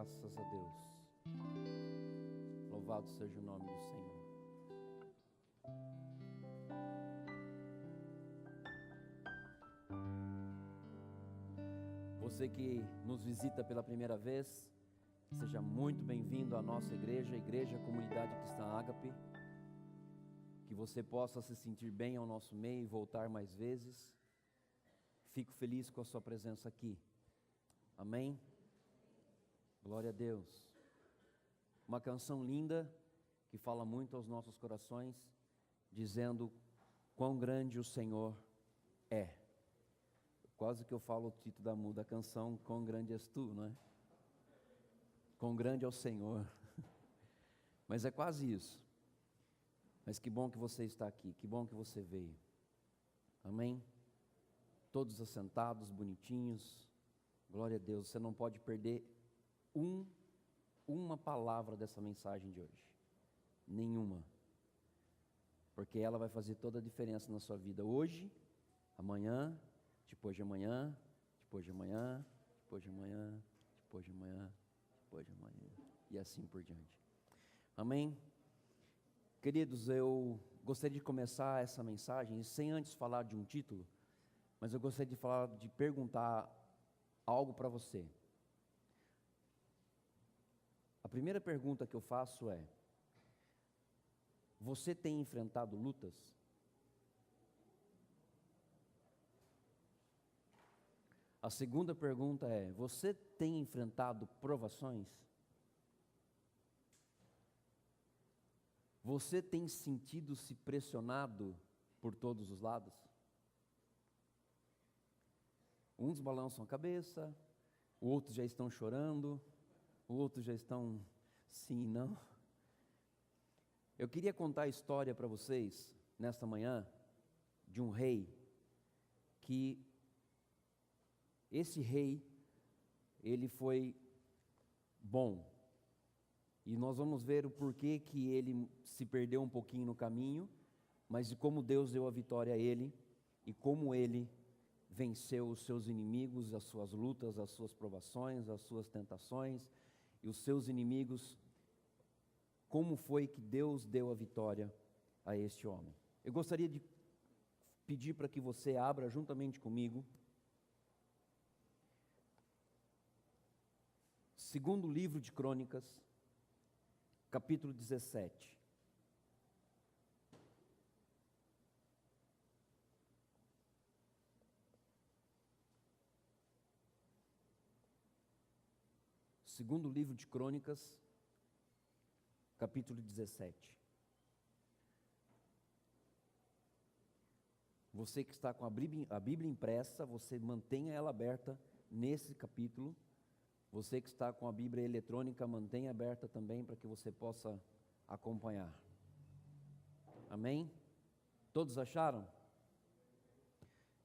Graças a Deus. Louvado seja o nome do Senhor. Você que nos visita pela primeira vez, seja muito bem-vindo à nossa igreja, Igreja Comunidade Cristã Ágape. Que você possa se sentir bem ao nosso meio e voltar mais vezes. Fico feliz com a sua presença aqui. Amém? Glória a Deus. Uma canção linda que fala muito aos nossos corações, dizendo quão grande o Senhor é. Quase que eu falo o título da canção, quão grande és tu, não é? Quão grande é o Senhor. Mas é quase isso. Mas que bom que você está aqui, que bom que você veio. Amém? Todos assentados, bonitinhos. Glória a Deus, você não pode perder uma palavra dessa mensagem de hoje. Nenhuma. Porque ela vai fazer toda a diferença na sua vida hoje, amanhã, depois de amanhã, depois de amanhã, depois de amanhã, depois de amanhã, depois de amanhã, e assim por diante. Amém? Queridos, eu gostaria de começar essa mensagem, sem antes falar de um título, mas eu gostaria de perguntar algo para você. A primeira pergunta que eu faço é: você tem enfrentado lutas? A segunda pergunta é: você tem enfrentado provações? Você tem sentido-se pressionado por todos os lados? Uns balançam a cabeça, outros já estão chorando, outros já estão sim e não. Eu queria contar a história para vocês, nesta manhã, de um rei, que esse rei, ele foi bom. E nós vamos ver o porquê que ele se perdeu um pouquinho no caminho, mas de como Deus deu a vitória a ele, e como ele venceu os seus inimigos, as suas lutas, as suas provações, as suas tentações, e os seus inimigos, como foi que Deus deu a vitória a este homem. Eu gostaria de pedir para que você abra juntamente comigo, segundo livro de Crônicas, capítulo 17. Segundo livro de Crônicas, capítulo 17. Você que está com a Bíblia impressa, você mantenha ela aberta nesse capítulo. Você que está com a Bíblia eletrônica, mantenha aberta também para que você possa acompanhar. Amém? Todos acharam?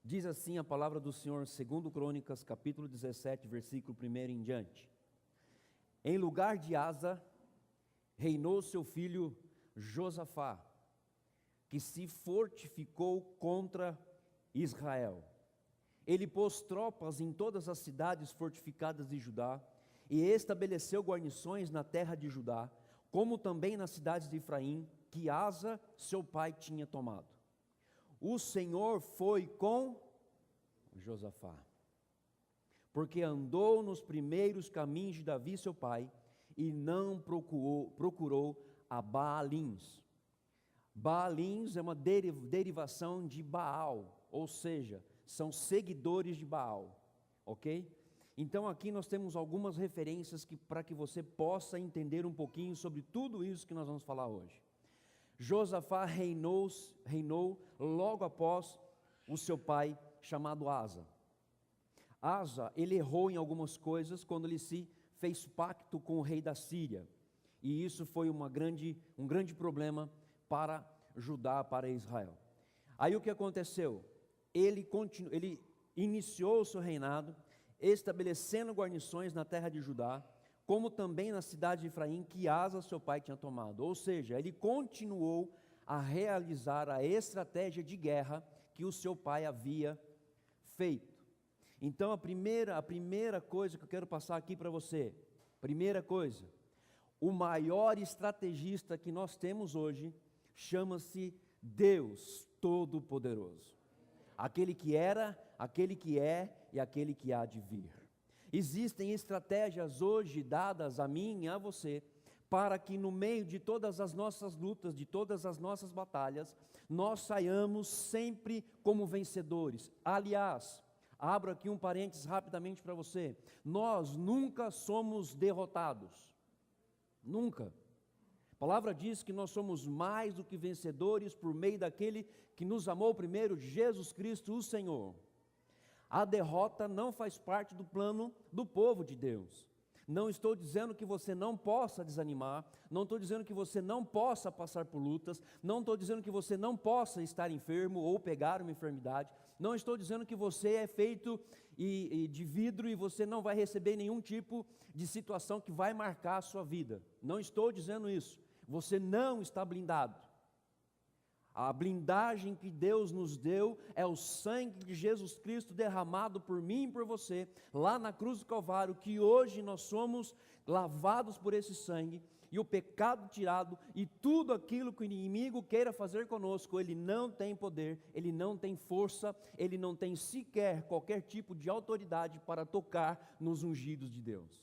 Diz assim a palavra do Senhor, segundo Crônicas, capítulo 17, versículo 1 em diante. Em lugar de Asa, reinou seu filho Josafá, que se fortificou contra Israel. Ele pôs tropas em todas as cidades fortificadas de Judá e estabeleceu guarnições na terra de Judá, como também nas cidades de Efraim, que Asa, seu pai, tinha tomado. O Senhor foi com Josafá, porque andou nos primeiros caminhos de Davi, seu pai, e não procurou a Baalins. Baalins é uma derivação de Baal, ou seja, são seguidores de Baal, ok? Então aqui nós temos algumas referências para que você possa entender um pouquinho sobre tudo isso que nós vamos falar hoje. Josafá reinou logo após o seu pai, chamado Asa. Asa, ele errou em algumas coisas quando ele se fez pacto com o rei da Síria, e isso foi um grande problema para Judá, para Israel. Aí o que aconteceu? Ele iniciou o seu reinado, estabelecendo guarnições na terra de Judá, como também na cidade de Efraim, que Asa, seu pai, tinha tomado. Ou seja, ele continuou a realizar a estratégia de guerra que o seu pai havia feito. Então a primeira coisa que eu quero passar aqui para você, Primeira coisa, o maior estrategista que nós temos hoje chama-se Deus Todo-Poderoso. Aquele que era, aquele que é e aquele que há de vir. Existem estratégias hoje dadas a mim e a você, para que no meio de todas as nossas lutas, de todas as nossas batalhas, nós saiamos sempre como vencedores. Aliás, abro aqui um parênteses rapidamente para você. Nós nunca somos derrotados. Nunca. A palavra diz que nós somos mais do que vencedores por meio daquele que nos amou primeiro, Jesus Cristo, o Senhor. A derrota não faz parte do plano do povo de Deus. Não estou dizendo que você não possa desanimar, não estou dizendo que você não possa passar por lutas, não estou dizendo que você não possa estar enfermo ou pegar uma enfermidade, não estou dizendo que você é feito de vidro e você não vai receber nenhum tipo de situação que vai marcar a sua vida. Não estou dizendo isso. Você não está blindado. A blindagem que Deus nos deu é o sangue de Jesus Cristo derramado por mim e por você, lá na cruz do Calvário, que hoje nós somos lavados por esse sangue, e o pecado tirado, e tudo aquilo que o inimigo queira fazer conosco, ele não tem poder, ele não tem força, ele não tem sequer qualquer tipo de autoridade para tocar nos ungidos de Deus.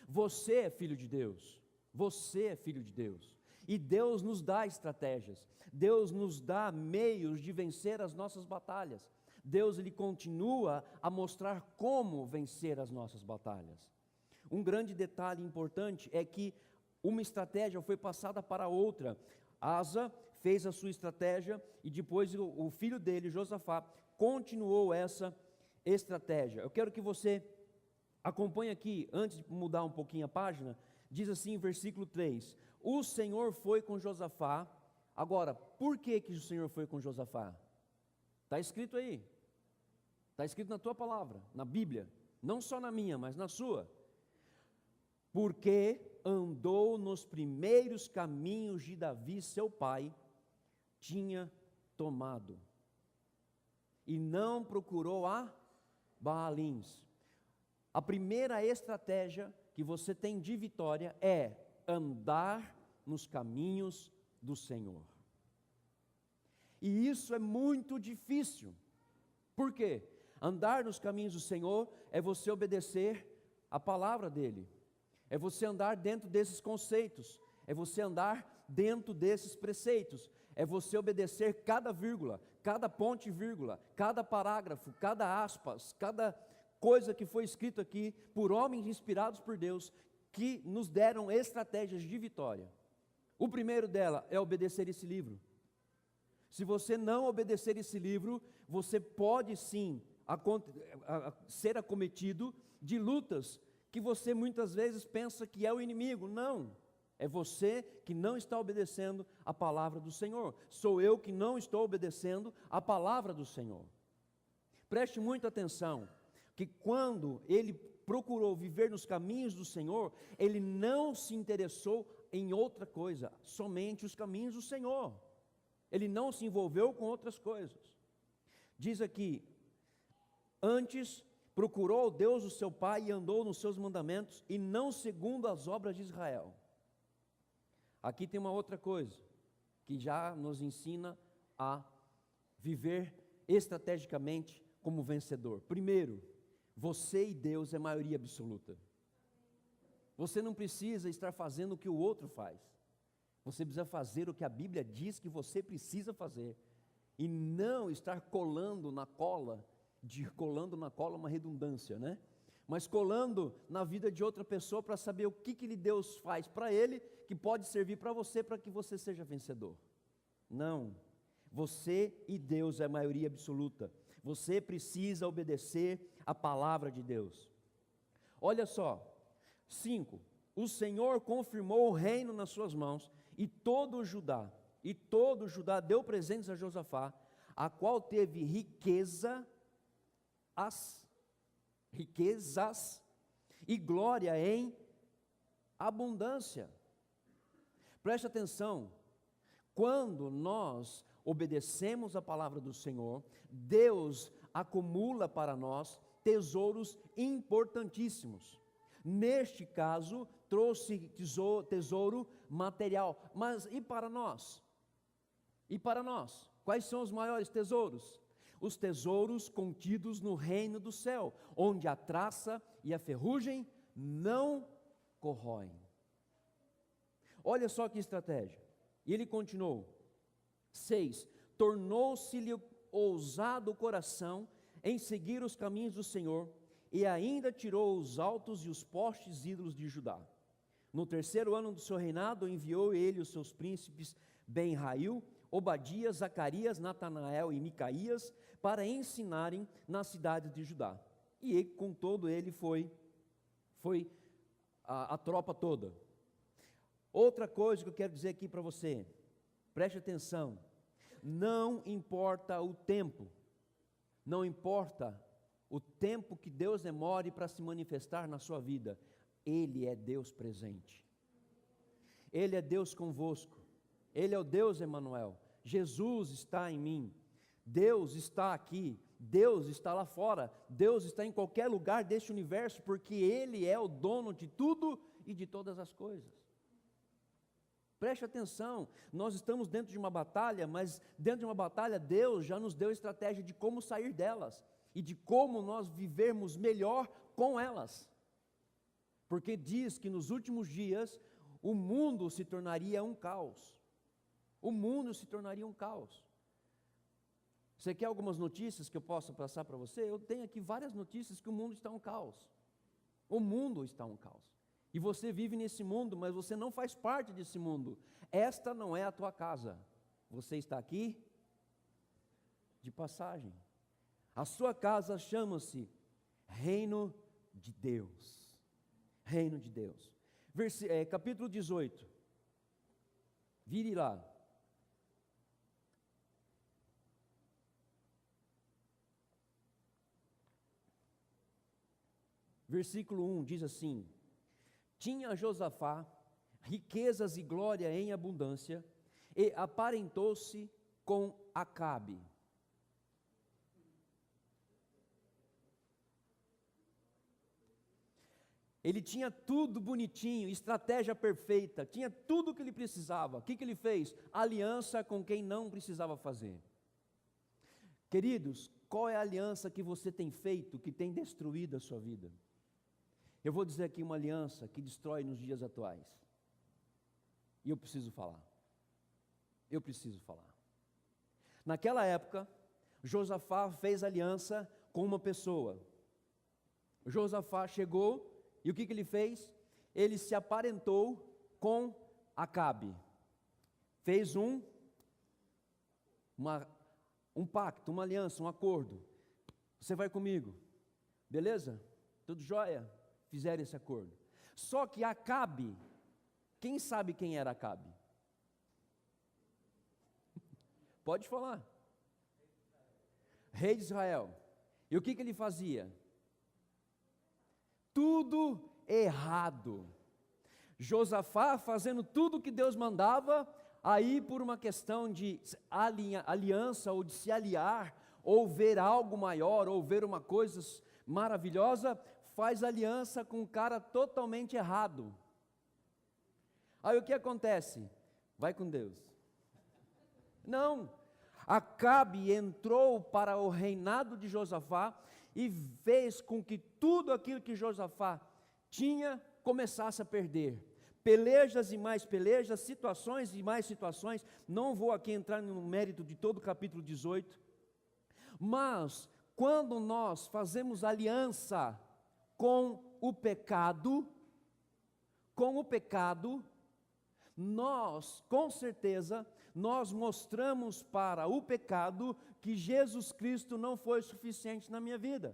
Você é filho de Deus, você é filho de Deus. E Deus nos dá estratégias, Deus nos dá meios de vencer as nossas batalhas. Deus, Ele continua a mostrar como vencer as nossas batalhas. Um grande detalhe importante é que uma estratégia foi passada para outra. Asa fez a sua estratégia e depois o filho dele, Josafá, continuou essa estratégia. Eu quero que você acompanhe aqui, antes de mudar um pouquinho a página, diz assim, versículo 3, o Senhor foi com Josafá. Agora, por que o Senhor foi com Josafá? Está escrito aí, está escrito na tua palavra, na Bíblia, não só na minha, mas na sua. Porque andou nos primeiros caminhos de Davi, seu pai, tinha tomado, e não procurou a Baalins. A primeira estratégia que você tem de vitória é andar nos caminhos do Senhor. E isso é muito difícil. Por quê? Andar nos caminhos do Senhor é você obedecer a palavra dEle. É você andar dentro desses conceitos. É você andar dentro desses preceitos. É você obedecer cada vírgula, cada ponte e vírgula, cada parágrafo, cada aspas, cada coisa que foi escrito aqui por homens inspirados por Deus, que nos deram estratégias de vitória. O primeiro dela é obedecer esse livro. Se você não obedecer esse livro, você pode sim ser acometido de lutas que você muitas vezes pensa que é o inimigo. Não, é você que não está obedecendo a palavra do Senhor. Sou eu que não estou obedecendo a palavra do Senhor. Preste muita atenção, que quando ele procurou viver nos caminhos do Senhor, ele não se interessou em outra coisa, somente os caminhos do Senhor. Ele não se envolveu com outras coisas. Diz aqui, antes procurou Deus o seu pai e andou nos seus mandamentos, e não segundo as obras de Israel. Aqui tem uma outra coisa, que já nos ensina a viver estrategicamente como vencedor. Primeiro, você e Deus é maioria absoluta. Você não precisa estar fazendo o que o outro faz. Você precisa fazer o que a Bíblia diz que você precisa fazer. E não estar colando na cola é uma redundância, né? Mas colando na vida de outra pessoa para saber o que Deus faz para ele, que pode servir para você, para que você seja vencedor. Não. Você e Deus é a maioria absoluta. Você precisa obedecer a palavra de Deus. Olha só, 5, o Senhor confirmou o reino nas suas mãos, e todo o Judá deu presentes a Josafá, a qual teve riquezas e glória em abundância. Preste atenção, quando nós obedecemos a palavra do Senhor, Deus acumula para nós tesouros importantíssimos. Neste caso, trouxe tesouro material. Mas e para nós? E para nós? Quais são os maiores tesouros? Os tesouros contidos no reino do céu, onde a traça e a ferrugem não corroem. Olha só que estratégia. E ele continuou. 6. Tornou-se-lhe ousado o coração em seguir os caminhos do Senhor, e ainda tirou os altos e os postes ídolos de Judá. No 3º ano do seu reinado, enviou ele os seus príncipes Ben-Rail, Obadias, Zacarias, Natanael e Micaías, para ensinarem nas cidades de Judá. E com todo ele foi a tropa toda. Outra coisa que eu quero dizer aqui para você, preste atenção, não importa o tempo, não importa o tempo que Deus demore para se manifestar na sua vida, Ele é Deus presente, Ele é Deus convosco, Ele é o Deus Emanuel, Jesus está em mim, Deus está aqui, Deus está lá fora, Deus está em qualquer lugar deste universo, porque Ele é o dono de tudo e de todas as coisas. Preste atenção, nós estamos dentro de uma batalha, mas dentro de uma batalha Deus já nos deu estratégia de como sair delas e de como nós vivermos melhor com elas. Porque diz que nos últimos dias o mundo se tornaria um caos. O mundo se tornaria um caos. Você quer algumas notícias que eu possa passar para você? Eu tenho aqui várias notícias que o mundo está um caos. O mundo está um caos. E você vive nesse mundo, mas você não faz parte desse mundo. Esta não é a tua casa. Você está aqui de passagem. A sua casa chama-se Reino de Deus. Reino de Deus. Capítulo 18. Vire lá. Versículo 1 diz assim: Tinha Josafá riquezas e glória em abundância, e aparentou-se com Acabe. Ele tinha tudo bonitinho, estratégia perfeita, tinha tudo o que ele precisava. O que ele fez? Aliança com quem não precisava fazer. Queridos, qual é a aliança que você tem feito que tem destruído a sua vida? Eu vou dizer aqui uma aliança que destrói nos dias atuais. E eu preciso falar. Eu preciso falar. Naquela época, Josafá fez aliança com uma pessoa. Josafá chegou e o que ele fez? Ele se aparentou com Acabe. Fez um pacto, uma aliança, um acordo. Você vai comigo, beleza? Tudo jóia? Fizeram esse acordo. Só que Acabe, quem sabe quem era Acabe? Pode falar. Rei de Israel. E o que ele fazia? Tudo errado. Josafá fazendo tudo o que Deus mandava, aí por uma questão de aliança, ou de se aliar, ou ver algo maior, ou ver uma coisa maravilhosa, faz aliança com um cara totalmente errado. Aí o que acontece? Vai com Deus. Não, Acabe entrou para o reinado de Josafá e fez com que tudo aquilo que Josafá tinha começasse a perder. Pelejas e mais pelejas, situações e mais situações. Não vou aqui entrar no mérito de todo o capítulo 18. Mas quando nós fazemos aliança com o pecado, nós, com certeza, nós mostramos para o pecado que Jesus Cristo não foi suficiente na minha vida.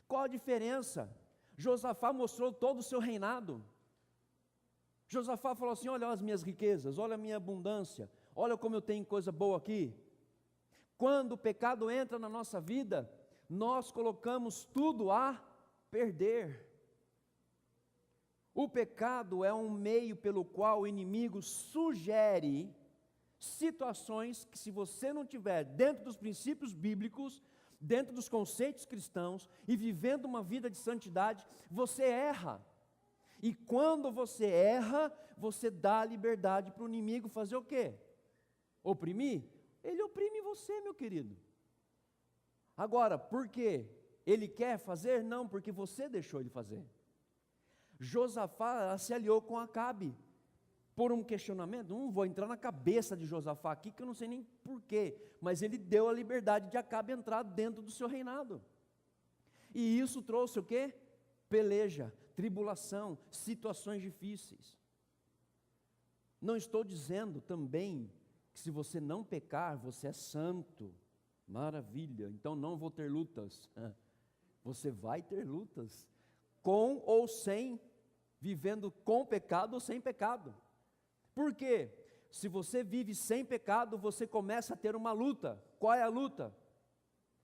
Qual a diferença? Josafá mostrou todo o seu reinado. Josafá falou assim: olha as minhas riquezas, olha a minha abundância, olha como eu tenho coisa boa aqui. Quando o pecado entra na nossa vida, nós colocamos tudo a perder. O pecado é um meio pelo qual o inimigo sugere situações que, se você não tiver dentro dos princípios bíblicos, dentro dos conceitos cristãos e vivendo uma vida de santidade, você erra. E quando você erra, você dá liberdade para o inimigo fazer o quê? Oprimir? Ele oprime você, meu querido. Agora, por quê? Ele quer fazer? Não, porque você deixou ele fazer. Josafá se aliou com Acabe por um questionamento. Não vou entrar na cabeça de Josafá aqui, que eu não sei nem porquê, mas ele deu a liberdade de Acabe entrar dentro do seu reinado. E isso trouxe o quê? Peleja, tribulação, situações difíceis. Não estou dizendo também que se você não pecar, você é santo. Maravilha, então não vou ter lutas. Você vai ter lutas, com ou sem, vivendo com pecado ou sem pecado. Por quê? Se você vive sem pecado, você começa a ter uma luta. Qual é a luta?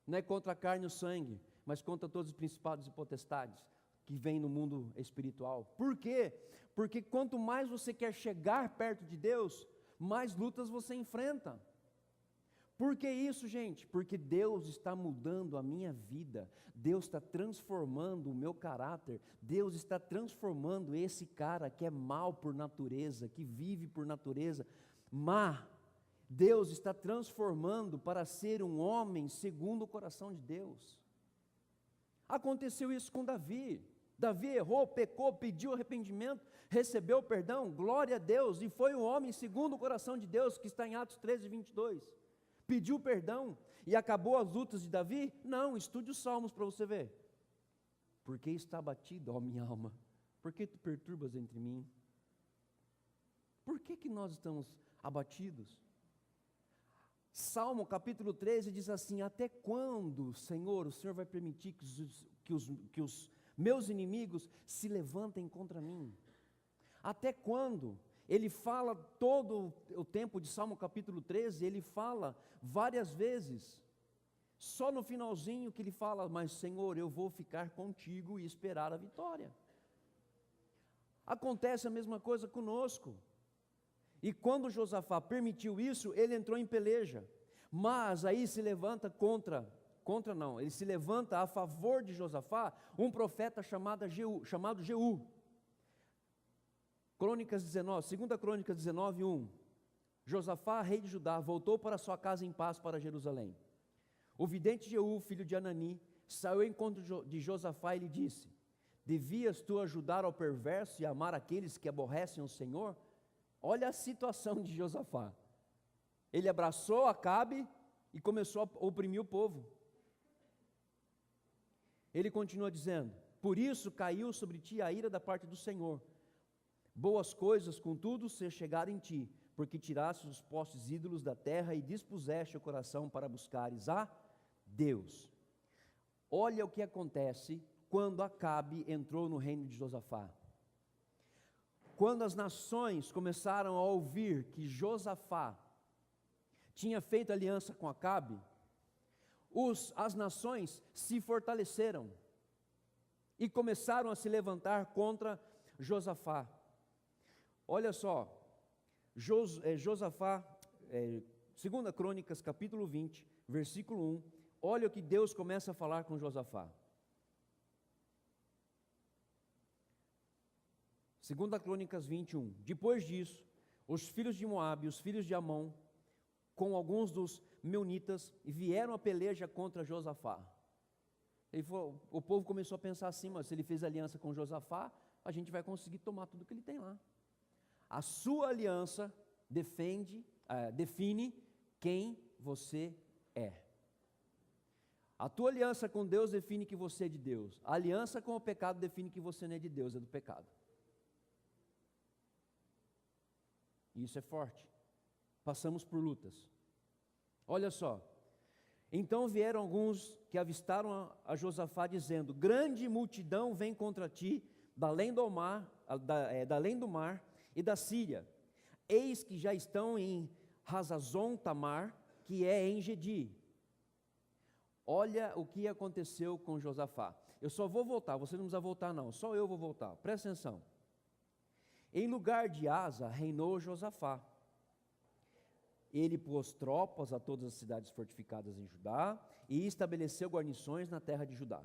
Não é contra a carne e o sangue, mas contra todos os principados e potestades que vêm no mundo espiritual. Por quê? Porque quanto mais você quer chegar perto de Deus, mais lutas você enfrenta. Por que isso, gente? Porque Deus está mudando a minha vida, Deus está transformando o meu caráter, Deus está transformando esse cara que é mau por natureza, que vive por natureza má. Deus está transformando para ser um homem segundo o coração de Deus. Aconteceu isso com Davi. Davi errou, pecou, pediu arrependimento, recebeu perdão, glória a Deus, e foi um homem segundo o coração de Deus, que está em Atos 13, 22. Pediu perdão e acabou as lutas de Davi? Não, estude os Salmos para você ver. Por que está abatido, ó minha alma? Por que tu perturbas entre mim? Por que nós estamos abatidos? Salmo capítulo 13 diz assim: até quando, Senhor, o Senhor vai permitir que os meus inimigos se levantem contra mim? Até quando? Ele fala todo o tempo de Salmo capítulo 13, ele fala várias vezes, só no finalzinho que ele fala: mas Senhor, eu vou ficar contigo e esperar a vitória. Acontece a mesma coisa conosco. E quando Josafá permitiu isso, ele entrou em peleja, mas aí se levanta ele se levanta a favor de Josafá, um profeta chamado Jeú. Crônicas 19, 2 Crônicas 19, 1. Josafá, rei de Judá, voltou para sua casa em paz para Jerusalém. O vidente Jeú, filho de Anani, saiu ao encontro de Josafá e lhe disse: devias tu ajudar ao perverso e amar aqueles que aborrecem o Senhor? Olha a situação de Josafá. Ele abraçou Acabe e começou a oprimir o povo. Ele continua dizendo: por isso caiu sobre ti a ira da parte do Senhor. Boas coisas, contudo, se chegaram em ti, porque tiraste os postes ídolos da terra e dispuseste o coração para buscares a Deus. Olha o que acontece quando Acabe entrou no reino de Josafá. Quando as nações começaram a ouvir que Josafá tinha feito aliança com Acabe, as nações se fortaleceram e começaram a se levantar contra Josafá. Olha só, Josafá, 2 Crônicas, capítulo 20, versículo 1, olha o que Deus começa a falar com Josafá. 2 Crônicas 21, depois disso, os filhos de Moabe, os filhos de Amon, com alguns dos meunitas, vieram a peleja contra Josafá. O povo começou a pensar assim: mas se ele fez aliança com Josafá, a gente vai conseguir tomar tudo que ele tem lá. A sua aliança define quem você é. A tua aliança com Deus define que você é de Deus. A aliança com o pecado define que você não é de Deus, é do pecado. Isso é forte. Passamos por lutas. Olha só. Então vieram alguns que avistaram a Josafá, dizendo: grande multidão vem contra ti, da além do mar e da Síria. Eis que já estão em Hazazon Tamar, que é em Gedi. Olha o que aconteceu com Josafá. Eu só vou voltar, você não precisa voltar não, só eu vou voltar, presta atenção. Em lugar de Asa, reinou Josafá. Ele pôs tropas a todas as cidades fortificadas em Judá e estabeleceu guarnições na terra de Judá.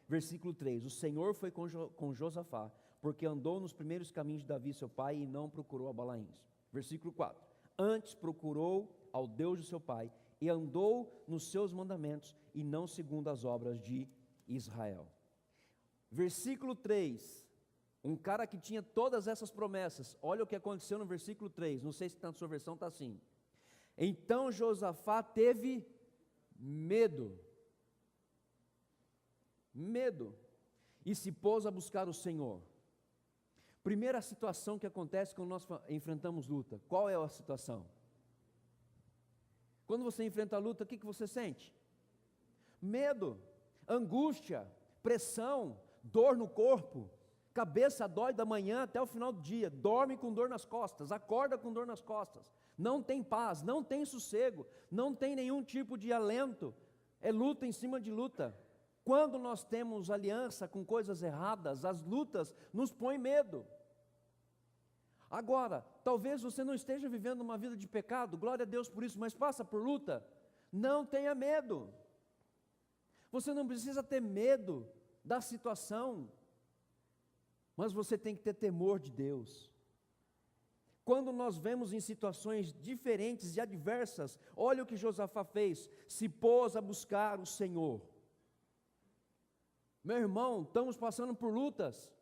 Versículo 3, o Senhor foi com Josafá, porque andou nos primeiros caminhos de Davi seu pai e não procurou a Balaíns. Versículo 4, antes procurou ao Deus de seu pai e andou nos seus mandamentos e não segundo as obras de Israel. Versículo 3, um cara que tinha todas essas promessas, olha o que aconteceu no versículo 3, não sei se na sua versão está assim. Então Josafá teve medo, e se pôs a buscar o Senhor. Primeira situação que acontece quando nós enfrentamos luta, qual é a situação? Quando você enfrenta a luta, o que você sente? Medo, angústia, pressão, dor no corpo, cabeça dói da manhã até o final do dia, dorme com dor nas costas, acorda com dor nas costas, não tem paz, não tem sossego, não tem nenhum tipo de alento, é luta em cima de luta. Quando nós temos aliança com coisas erradas, as lutas nos põem medo. Agora, talvez você não esteja vivendo uma vida de pecado, glória a Deus por isso, mas passa por luta, não tenha medo. Você não precisa ter medo da situação, mas você tem que ter temor de Deus. Quando nós vemos em situações diferentes e adversas, olha o que Josafá fez, se pôs a buscar o Senhor. Meu irmão, estamos passando por lutas,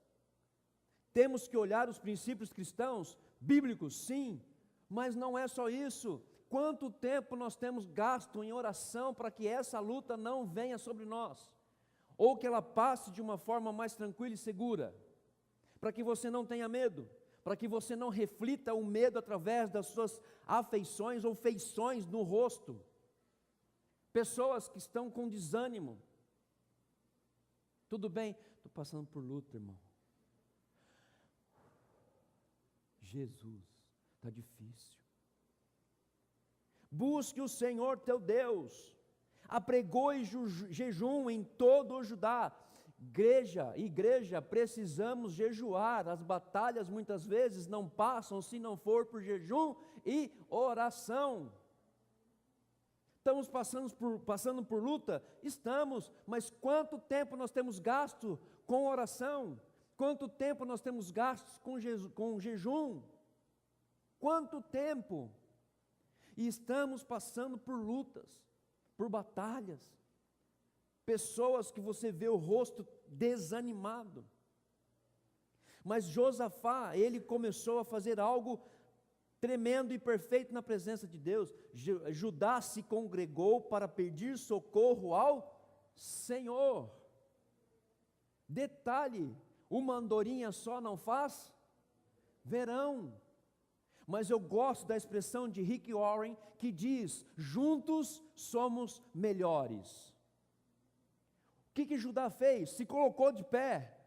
temos que olhar os princípios cristãos, bíblicos, sim, mas não é só isso. Quanto tempo nós temos gasto em oração para que essa luta não venha sobre nós, ou que ela passe de uma forma mais tranquila e segura, para que você não tenha medo, para que você não reflita o medo através das suas afeições ou feições no rosto. Pessoas que estão com desânimo, tudo bem, estou passando por luta, irmão. Jesus, está difícil. Busque o Senhor teu Deus, apregoe jejum em todo o Judá. Igreja, precisamos jejuar. As batalhas muitas vezes não passam se não for por jejum e oração. Estamos passando por luta? Estamos, mas quanto tempo nós temos gasto com oração? Quanto tempo nós temos gastos com jejum? Quanto tempo? E estamos passando por lutas, por batalhas. Pessoas que você vê o rosto desanimado. Mas Josafá, ele começou a fazer algo tremendo e perfeito na presença de Deus. Judá se congregou para pedir socorro ao Senhor. Detalhe, uma andorinha só não faz verão. Mas eu gosto da expressão de Rick Warren, que diz, juntos somos melhores. O que Judá fez? Se colocou de pé.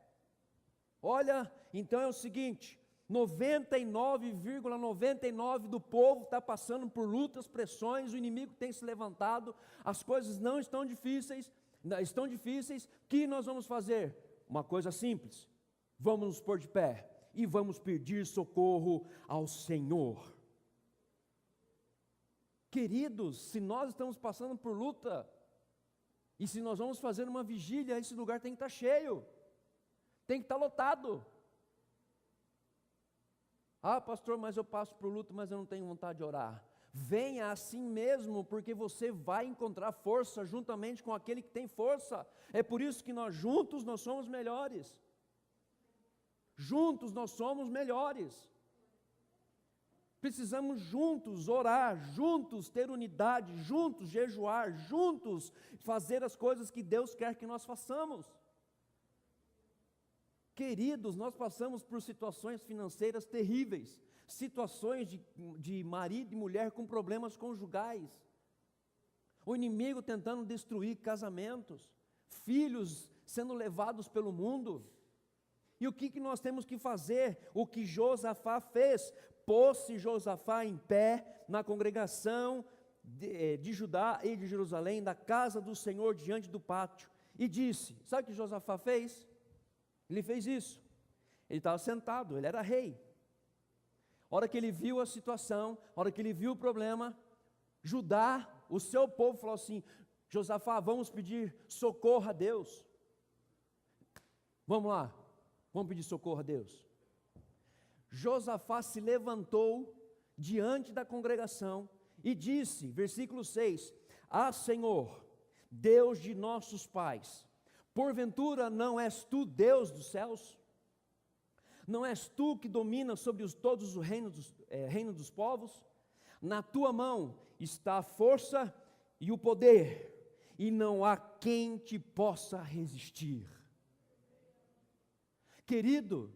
Olha, então é o seguinte, 99,99 do povo está passando por lutas, pressões, o inimigo tem se levantado, as coisas não estão difíceis, o que nós vamos fazer? Uma coisa simples, vamos nos pôr de pé e vamos pedir socorro ao Senhor. Queridos, se nós estamos passando por luta, e se nós vamos fazer uma vigília, esse lugar tem que estar cheio, tem que estar lotado. Ah, pastor, mas eu passo por luta, mas eu não tenho vontade de orar. Venha assim mesmo, porque você vai encontrar força juntamente com aquele que tem força. É por isso que nós juntos nós somos melhores. Juntos nós somos melhores. Precisamos juntos orar, juntos ter unidade, juntos jejuar, juntos fazer as coisas que Deus quer que nós façamos. Queridos, nós passamos por situações financeiras terríveis, situações de marido e mulher com problemas conjugais, o inimigo tentando destruir casamentos, filhos sendo levados pelo mundo. E o que nós temos que fazer? O que Josafá fez? Pôs-se Josafá em pé na congregação de Judá e de Jerusalém, da casa do Senhor, diante do pátio, e disse, sabe o que Josafá fez? Ele fez isso, ele estava sentado, ele era rei. A hora que ele viu a situação, a hora que ele viu o problema, Judá, o seu povo, falou assim: Josafá, vamos pedir socorro a Deus. Vamos lá, vamos pedir socorro a Deus. Josafá se levantou diante da congregação e disse, versículo 6: Ah, Senhor, Deus de nossos pais, porventura não és tu Deus dos céus? Não és tu que domina sobre todos os reinos dos povos? Na tua mão está a força e o poder, e não há quem te possa resistir. Querido,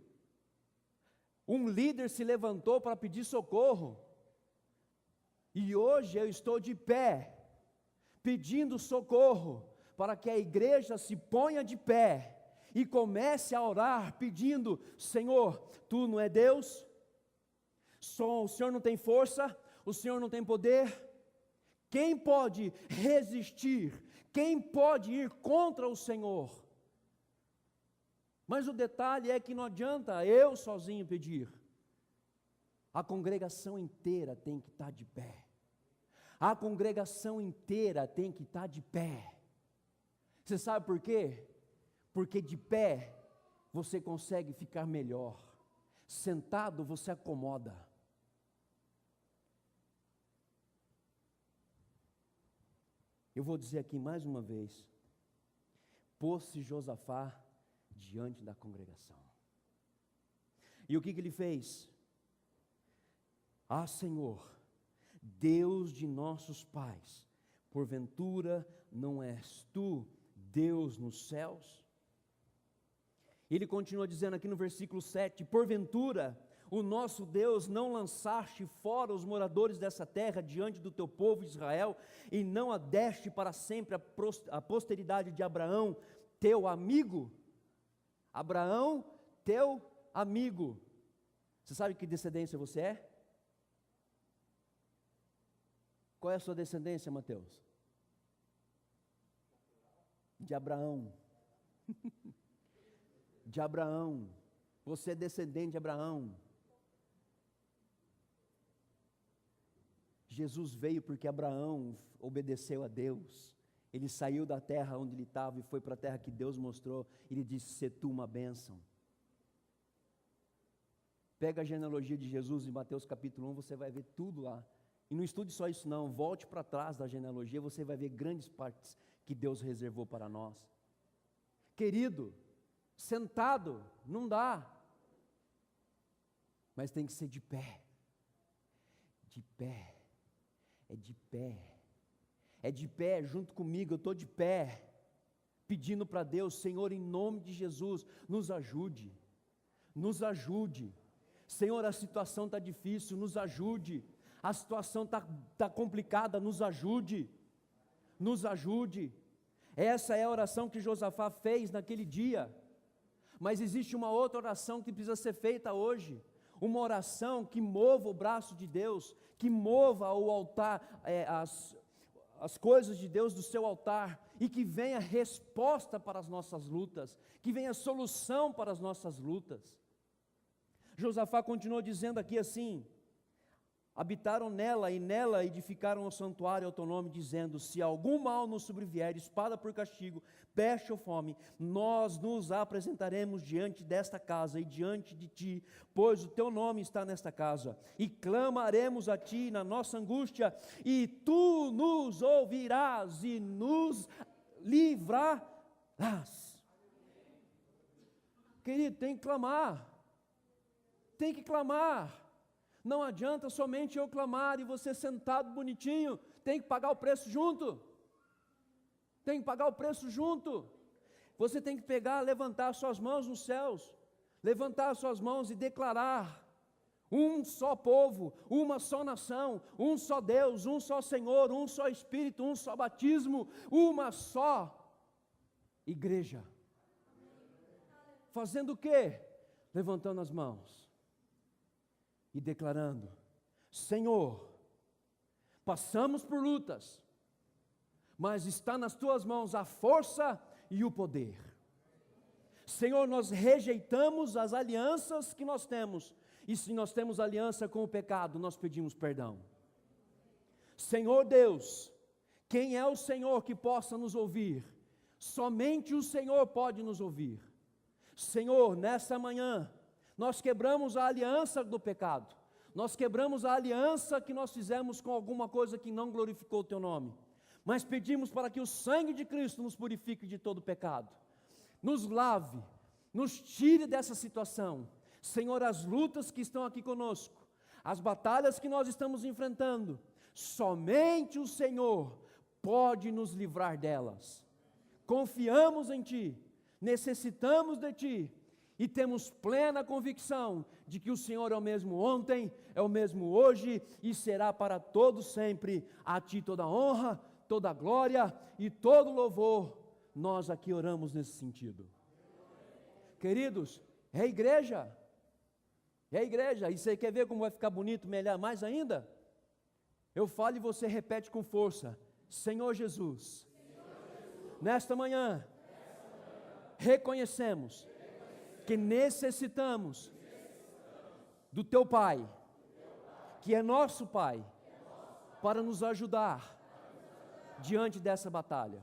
um líder se levantou para pedir socorro, e hoje eu estou de pé, pedindo socorro, para que a igreja se ponha de pé, e comece a orar, pedindo: Senhor, Tu não é Deus? O Senhor não tem força? O Senhor não tem poder? Quem pode resistir? Quem pode ir contra o Senhor? Mas o detalhe é que não adianta eu sozinho pedir. A congregação inteira tem que estar de pé. A congregação inteira tem que estar de pé. Você sabe por quê? Porque de pé você consegue ficar melhor. Sentado você acomoda. Eu vou dizer aqui mais uma vez: pôs-se Josafá diante da congregação. E o que ele fez? Ah, Senhor, Deus de nossos pais, porventura não és tu Deus nos céus? Ele continua dizendo aqui no versículo 7: porventura o nosso Deus não lançaste fora os moradores dessa terra diante do teu povo Israel, e não a deste para sempre a posteridade de Abraão, teu amigo? Abraão, teu amigo. Você sabe que descendência você é? Qual é a sua descendência, Mateus? De Abraão. De Abraão. Você é descendente de Abraão. Jesus veio porque Abraão obedeceu a Deus. Ele saiu da terra onde ele estava e foi para a terra que Deus mostrou. Ele disse: "Se tu uma bênção." Pega a genealogia de Jesus em Mateus capítulo 1, você vai ver tudo lá. E não estude só isso não, volte para trás da genealogia, você vai ver grandes partes que Deus reservou para nós. Querido, sentado, não dá. Mas tem que ser de pé. De pé. É de pé. É de pé, junto comigo, eu estou de pé. Pedindo para Deus: Senhor, em nome de Jesus, nos ajude. Nos ajude. Senhor, a situação está difícil, nos ajude. A situação está complicada, nos ajude. Nos ajude. Essa é a oração que Josafá fez naquele dia. Mas existe uma outra oração que precisa ser feita hoje. Uma oração que mova o braço de Deus, que mova o altar, as coisas de Deus do seu altar, e que venha resposta para as nossas lutas, que venha solução para as nossas lutas. Josafá continuou dizendo aqui assim: habitaram nela e nela edificaram o santuário ao teu nome, dizendo: se algum mal nos sobrevier, espada por castigo, peste ou fome, nós nos apresentaremos diante desta casa e diante de ti, pois o teu nome está nesta casa, e clamaremos a ti na nossa angústia, e tu nos ouvirás e nos livrarás. Querido, tem que clamar. Tem que clamar. Não adianta somente eu clamar e você sentado bonitinho. Tem que pagar o preço junto. Tem que pagar o preço junto. Você tem que pegar, levantar suas mãos nos céus, levantar suas mãos e declarar: um só povo, uma só nação, um só Deus, um só Senhor, um só Espírito, um só batismo, uma só igreja. Fazendo o quê? Levantando as mãos e declarando: Senhor, passamos por lutas, mas está nas tuas mãos a força e o poder. Senhor, nós rejeitamos as alianças que nós temos, e se nós temos aliança com o pecado, nós pedimos perdão. Senhor Deus, quem é o Senhor que possa nos ouvir? Somente o Senhor pode nos ouvir. Senhor, nessa manhã, nós quebramos a aliança do pecado. Nós quebramos a aliança que nós fizemos com alguma coisa que não glorificou o Teu nome. Mas pedimos para que o sangue de Cristo nos purifique de todo pecado. Nos lave, nos tire dessa situação. Senhor, as lutas que estão aqui conosco, as batalhas que nós estamos enfrentando, somente o Senhor pode nos livrar delas. Confiamos em Ti, necessitamos de Ti e temos plena convicção de que o Senhor é o mesmo ontem, é o mesmo hoje e será para todos sempre. A Ti toda honra, toda glória e todo louvor. Nós aqui oramos nesse sentido. Queridos, é a igreja. É a igreja. E você quer ver como vai ficar bonito, melhor, mais ainda? Eu falo e você repete com força. Senhor Jesus, nesta manhã, reconhecemos que necessitamos do Teu Pai, que é nosso Pai, para nos ajudar diante dessa batalha.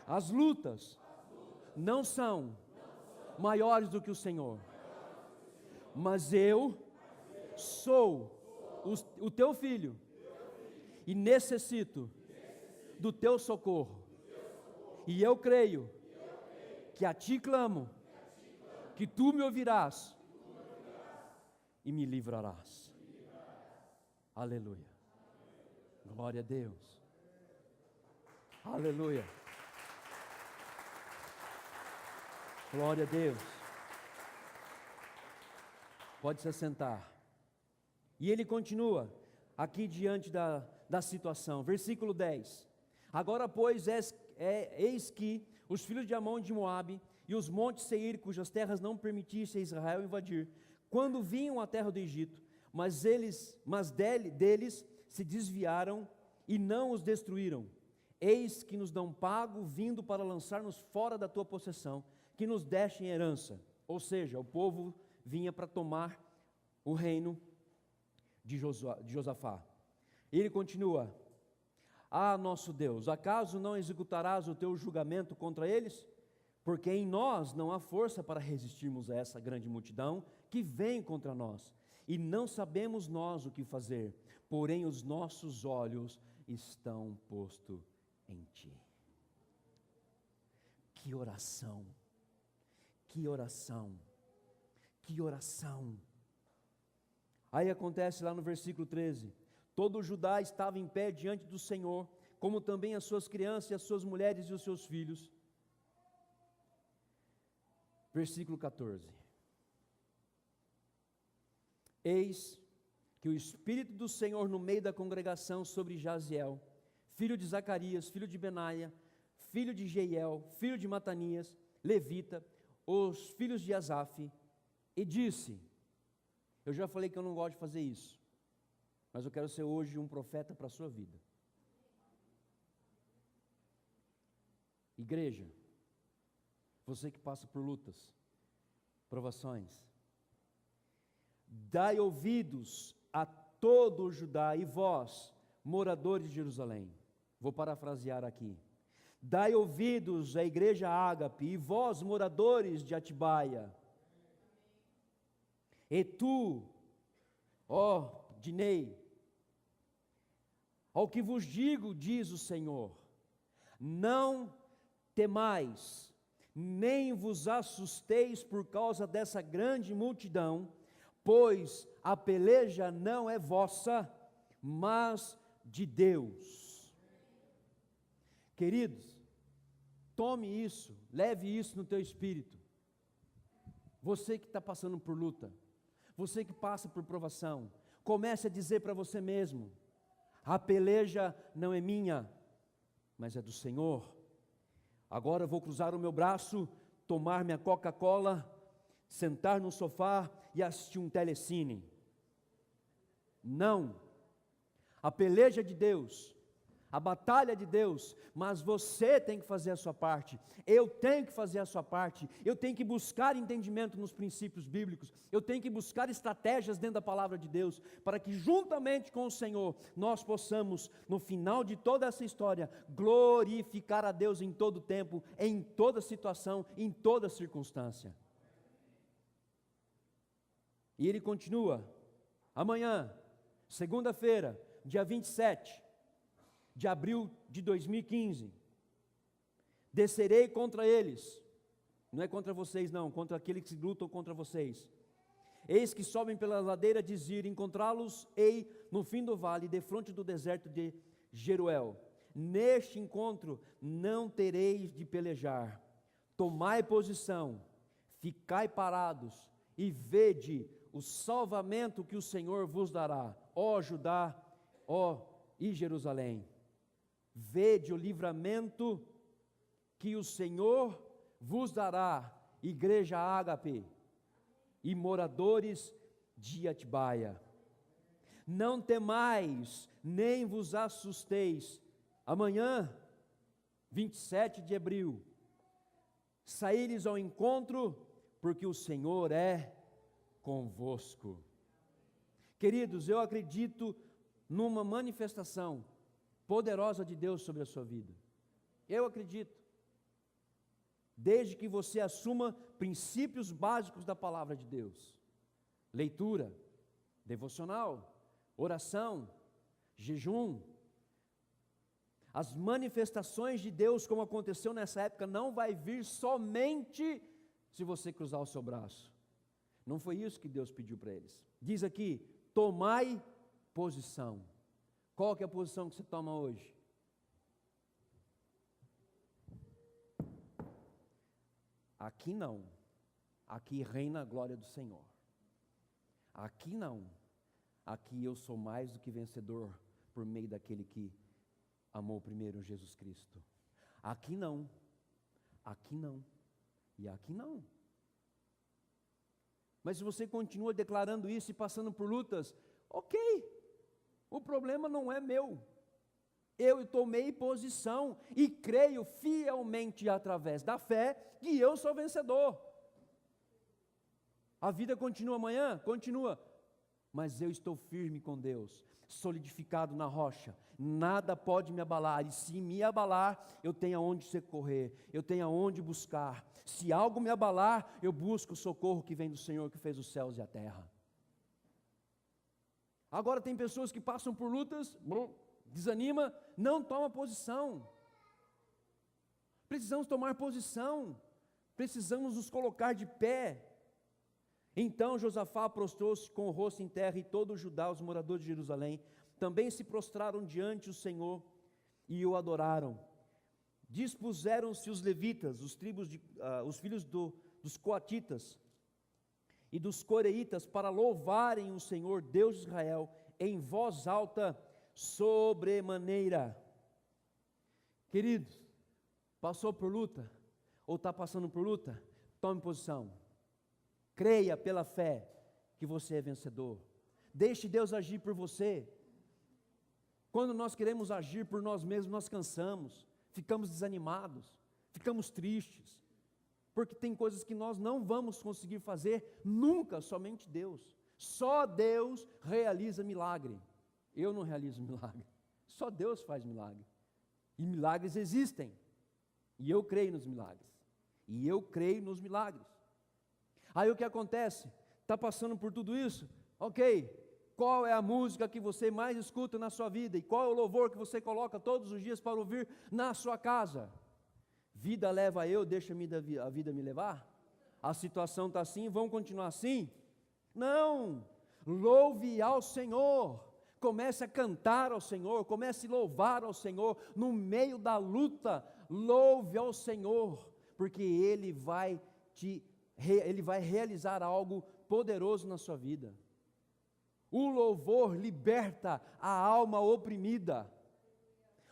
As lutas não são maiores do que o Senhor, mas eu sou o Teu filho e necessito do Teu socorro, e eu creio que a Ti clamo, que Tu me ouvirás e me livrarás. Aleluia. Glória a Deus. Aleluia. Glória a Deus. Pode se assentar. E ele continua aqui diante da situação. Versículo 10. Agora, pois, eis que os filhos de Amon e de Moabe e os montes Seir, cujas terras não permitissem a Israel invadir, quando vinham à terra do Egito, mas deles se desviaram e não os destruíram. Eis que nos dão pago, vindo para lançar-nos fora da tua possessão, que nos deste em herança. Ou seja, o povo vinha para tomar o reino de Josafá. Ele continua: ah, nosso Deus, acaso não executarás o teu julgamento contra eles? Porque em nós não há força para resistirmos a essa grande multidão que vem contra nós, e não sabemos nós o que fazer, porém os nossos olhos estão postos em Ti. Que oração, que oração, que oração. Aí acontece lá no versículo 13, todo Judá estava em pé diante do Senhor, como também as suas crianças e as suas mulheres e os seus filhos. Versículo 14. Eis que o Espírito do Senhor no meio da congregação sobre Jaziel, filho de Zacarias, filho de Benaia, filho de Jeiel, filho de Matanias, levita, os filhos de Asaf, e disse, eu já falei que eu não gosto de fazer isso, mas eu quero ser hoje um profeta para a sua vida. Igreja, você que passa por lutas, provações, dai ouvidos a todo o Judá e vós, moradores de Jerusalém. Vou parafrasear aqui. Dai ouvidos à igreja Ágape e vós, moradores de Atibaia. E tu, ó Dinei, ao que vos digo, diz o Senhor, não temais, nem vos assusteis por causa dessa grande multidão, pois a peleja não é vossa, mas de Deus. Queridos, tome isso, leve isso no teu espírito. Você que está passando por luta, você que passa por provação, comece a dizer para você mesmo, a peleja não é minha, mas é do Senhor. Agora eu vou cruzar o meu braço, tomar minha Coca-Cola, sentar no sofá e assistir um telecine. Não, a peleja de Deus, a batalha de Deus, mas você tem que fazer a sua parte, eu tenho que fazer a sua parte, eu tenho que buscar entendimento nos princípios bíblicos, eu tenho que buscar estratégias dentro da palavra de Deus, para que juntamente com o Senhor, nós possamos, no final de toda essa história, glorificar a Deus em todo tempo, em toda situação, em toda circunstância. E ele continua, amanhã, segunda-feira, dia 27 de abril de 2015, descerei contra eles, não é contra vocês não, contra aqueles que lutam contra vocês, eis que sobem pela ladeira de Zir, encontrá-los ei no fim do vale, defronte do deserto de Jeruel. Neste encontro não tereis de pelejar, tomai posição, ficai parados, e vede o salvamento que o Senhor vos dará, ó Judá, ó e Jerusalém. Vede o livramento que o Senhor vos dará, igreja Ágape e moradores de Atibaia. Não temais, nem vos assusteis. Amanhã, 27 de abril, saíres ao encontro, porque o Senhor é convosco. Queridos, eu acredito numa manifestação poderosa de Deus sobre a sua vida. Eu acredito. Desde que você assuma princípios básicos da palavra de Deus. Leitura, devocional, oração, jejum. As manifestações de Deus, como aconteceu nessa época, não vai vir somente se você cruzar o seu braço. Não foi isso que Deus pediu para eles. Diz aqui, tomai posição. Qual que é a posição que você toma hoje? Aqui não. Aqui reina a glória do Senhor. Aqui não. Aqui eu sou mais do que vencedor por meio daquele que amou primeiro Jesus Cristo. Aqui não. Aqui não. E aqui não. Mas se você continua declarando isso e passando por lutas, ok. O problema não é meu. Eu tomei posição e creio fielmente através da fé que eu sou vencedor. A vida continua amanhã? Continua. Mas eu estou firme com Deus, solidificado na rocha. Nada pode me abalar. E se me abalar, eu tenho aonde socorrer, eu tenho aonde buscar. Se algo me abalar, eu busco o socorro que vem do Senhor que fez os céus e a terra. Agora tem pessoas que passam por lutas, desanima, não toma posição. Precisamos tomar posição, precisamos nos colocar de pé. Então Josafá prostrou-se com o rosto em terra, e todo o Judá, os moradores de Jerusalém, também se prostraram diante do Senhor e o adoraram. Dispuseram-se os levitas, os filhos dos coatitas, e dos coreitas, para louvarem o Senhor Deus de Israel em voz alta sobremaneira. Queridos, passou por luta ou está passando por luta? Tome posição. Creia pela fé que você é vencedor. Deixe Deus agir por você. Quando nós queremos agir por nós mesmos, nós cansamos, ficamos desanimados, ficamos tristes. Porque tem coisas que nós não vamos conseguir fazer nunca, somente Deus. Só Deus realiza milagre. Eu não realizo milagre. Só Deus faz milagre. E milagres existem. E eu creio nos milagres. E eu creio nos milagres. Aí o que acontece? Está passando por tudo isso? Ok. Qual é a música que você mais escuta na sua vida? E qual é o louvor que você coloca todos os dias para ouvir na sua casa? Vida leva eu, deixa a vida me levar? A situação está assim, vamos continuar assim? Não, louve ao Senhor, comece a cantar ao Senhor, comece a louvar ao Senhor, no meio da luta, louve ao Senhor, porque Ele vai realizar algo poderoso na sua vida. O louvor liberta a alma oprimida.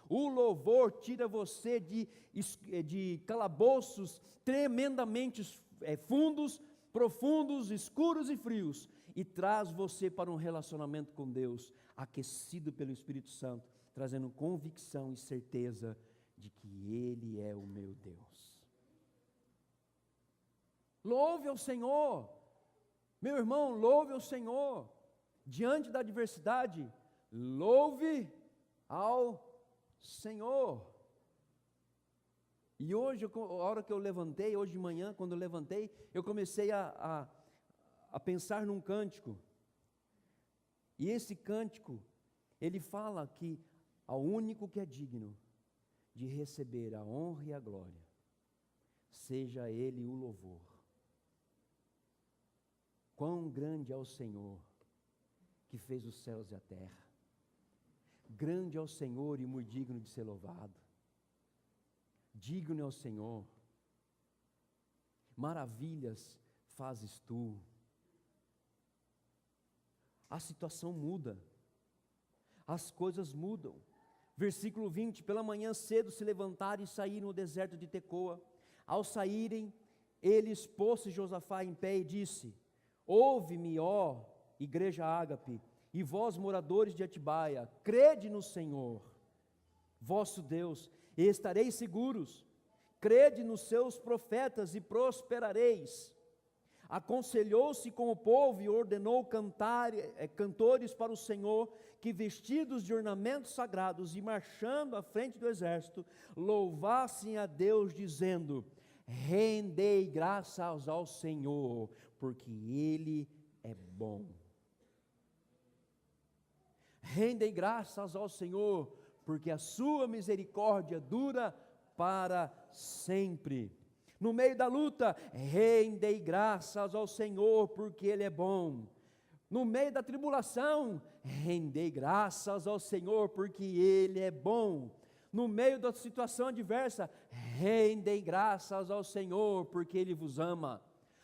O louvor tira você de calabouços tremendamente fundos, profundos, escuros e frios, e traz você para um relacionamento com Deus, aquecido pelo Espírito Santo, trazendo convicção e certeza de que Ele é o meu Deus. Louve ao Senhor, meu irmão, louve ao Senhor, diante da adversidade, louve ao Senhor. E hoje, a hora que eu levantei, hoje de manhã, quando eu levantei, eu comecei a pensar num cântico. E esse cântico, ele fala que ao único que é digno de receber a honra e a glória, seja Ele o louvor. Quão grande é o Senhor, que fez os céus e a terra. Grande é o Senhor e muito digno de ser louvado. Digno é o Senhor. Maravilhas fazes tu. A situação muda. As coisas mudam. Versículo 20: pela manhã cedo se levantaram e saíram no deserto de Tecoa. Ao saírem, eles pôs-se Josafá em pé e disse: ouve-me, ó igreja ágape, e vós moradores de Atibaia, crede no Senhor, vosso Deus, e estareis seguros. Crede nos seus profetas e prosperareis. Aconselhou-se com o povo e ordenou cantores para o Senhor, que vestidos de ornamentos sagrados e marchando à frente do exército, louvassem a Deus dizendo: rendei graças ao Senhor, porque Ele é bom. Rendei graças ao Senhor, porque a sua misericórdia dura para sempre. No meio da luta, rendei graças ao Senhor, porque Ele é bom. No meio da tribulação, rendei graças ao Senhor, porque Ele é bom. No meio da situação adversa, rendei graças ao Senhor, porque Ele vos ama.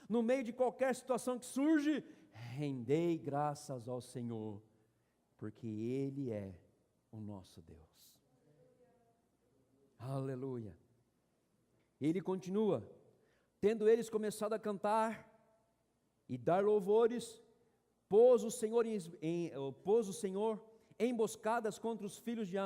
No meio de qualquer situação que surge, rendei graças ao Senhor, porque Ele é o nosso Deus. Aleluia. Ele continua: tendo eles começado a cantar e dar louvores, pôs o Senhor emboscadas contra os filhos de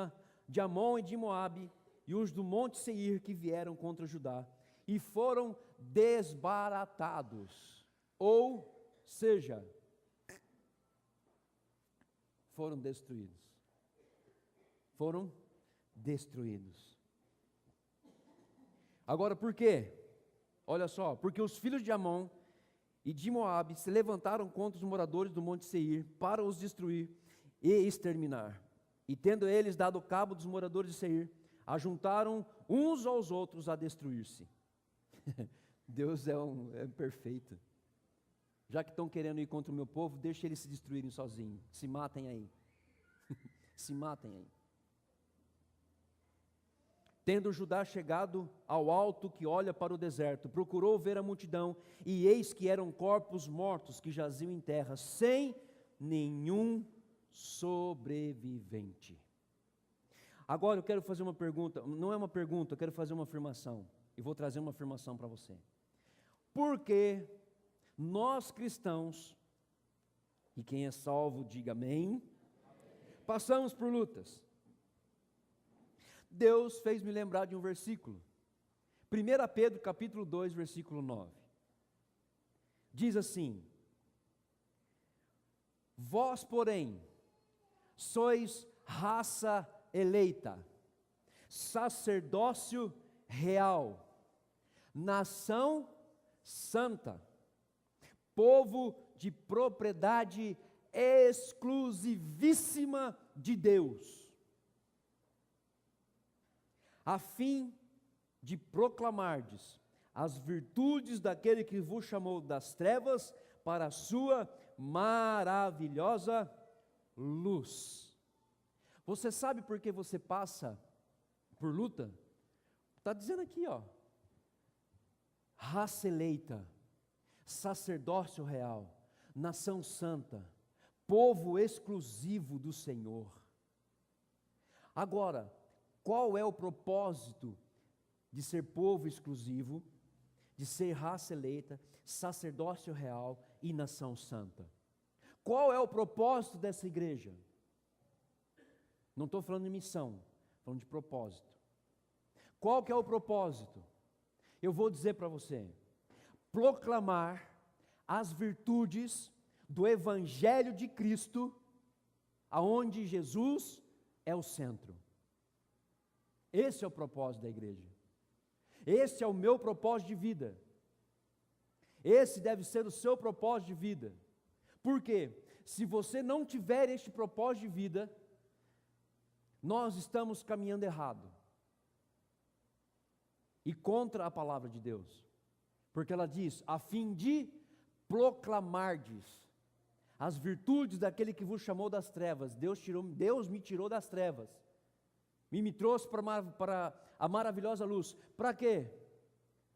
Amon e de Moabe, e os do monte Seir que vieram contra Judá, e foram desbaratados, ou seja, foram destruídos. Foram destruídos. Agora, por quê? Olha só, porque os filhos de Amon e de Moabe se levantaram contra os moradores do monte Seir para os destruir e exterminar. E tendo eles dado cabo dos moradores de Seir, ajuntaram uns aos outros a destruir-se. Deus é perfeito. Já que estão querendo ir contra o meu povo, deixa eles se destruírem sozinhos. Se matem aí. Se matem aí. Tendo Judá chegado ao alto que olha para o deserto, procurou ver a multidão, e eis que eram corpos mortos que jaziam em terra, sem nenhum sobrevivente. Agora eu quero fazer uma pergunta, não é uma pergunta, eu quero fazer uma afirmação, e vou trazer uma afirmação para você. Por que nós cristãos, e quem é salvo diga amém, passamos por lutas? Deus fez me lembrar de um versículo, 1 Pedro capítulo 2, versículo 9, diz assim: vós, porém, sois raça eleita, sacerdócio real, nação santa, povo de propriedade exclusivíssima de Deus, a fim de proclamardes as virtudes daquele que vos chamou das trevas para a sua maravilhosa luz. Você sabe por que você passa por luta? Está dizendo aqui, ó, raça eleita, sacerdócio real, nação santa, povo exclusivo do Senhor. Agora, qual é o propósito de ser povo exclusivo, de ser raça eleita, sacerdócio real e nação santa? Qual é o propósito dessa igreja? Não estou falando de missão, estou falando de propósito. Qual que é o propósito? Eu vou dizer para você: proclamar as virtudes do Evangelho de Cristo, aonde Jesus é o centro. Esse é o propósito da igreja. Esse é o meu propósito de vida. Esse deve ser o seu propósito de vida. Por quê? Se você não tiver este propósito de vida, nós estamos caminhando errado e contra a palavra de Deus, porque ela diz: a fim de proclamardes as virtudes daquele que vos chamou das trevas. Deus me tirou das trevas e me trouxe para a maravilhosa luz. Para quê?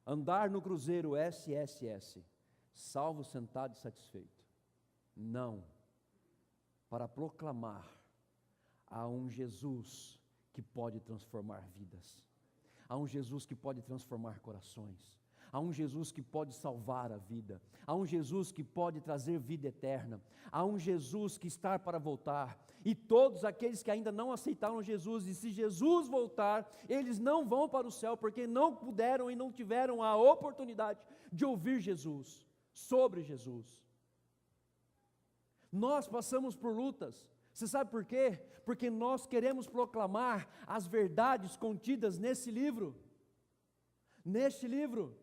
Andar no cruzeiro SSS, salvo, sentado e satisfeito. Não, para proclamar a um Jesus que pode transformar vidas, a um Jesus que pode transformar corações, a um Jesus que pode salvar a vida, a um Jesus que pode trazer vida eterna, a um Jesus que está para voltar. E todos aqueles que ainda não aceitaram Jesus, e se Jesus voltar, eles não vão para o céu, porque não puderam e não tiveram a oportunidade de ouvir Jesus, sobre Jesus. Nós passamos por lutas. Você sabe por quê? Porque nós queremos proclamar as verdades contidas nesse livro. Neste livro,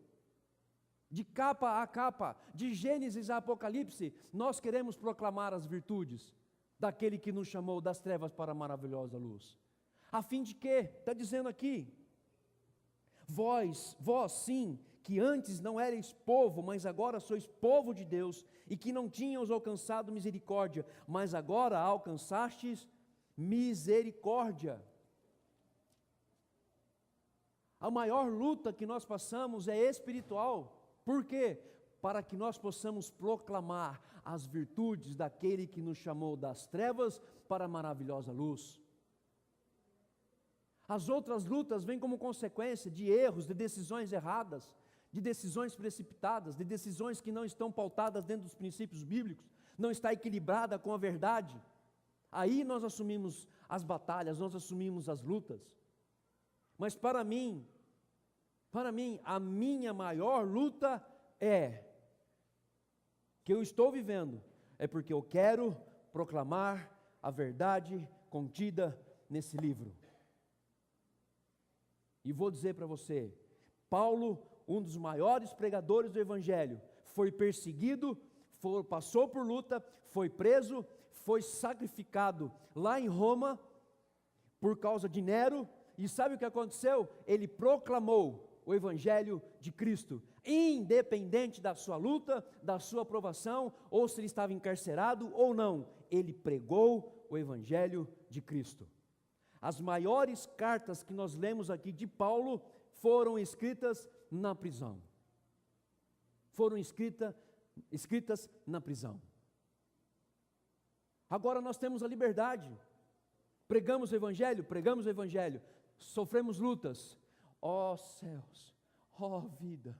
de capa a capa, de Gênesis a Apocalipse, nós queremos proclamar as virtudes daquele que nos chamou das trevas para a maravilhosa luz. A fim de quê? Está dizendo aqui: vós sim, que antes não erais povo, mas agora sois povo de Deus, e que não tínhamos alcançado misericórdia, mas agora alcançastes misericórdia. A maior luta que nós passamos é espiritual. Por quê? Para que nós possamos proclamar as virtudes daquele que nos chamou das trevas para a maravilhosa luz. As outras lutas vêm como consequência de erros, de decisões erradas, de decisões precipitadas, de decisões que não estão pautadas dentro dos princípios bíblicos, não está equilibrada com a verdade. Aí nós assumimos as batalhas, nós assumimos as lutas. Mas para mim, a minha maior luta que eu estou vivendo, é porque eu quero proclamar a verdade contida nesse livro. E vou dizer para você, Paulo, um dos maiores pregadores do Evangelho, foi perseguido, passou por luta, foi preso, foi sacrificado lá em Roma, por causa de Nero, e sabe o que aconteceu? Ele proclamou o Evangelho de Cristo, independente da sua luta, da sua provação, ou se ele estava encarcerado ou não, ele pregou o Evangelho de Cristo. As maiores cartas que nós lemos aqui de Paulo foram escritas na prisão. Foram escritas na prisão. Agora nós temos a liberdade. Pregamos o Evangelho, sofremos lutas. Ó céus, ó vida,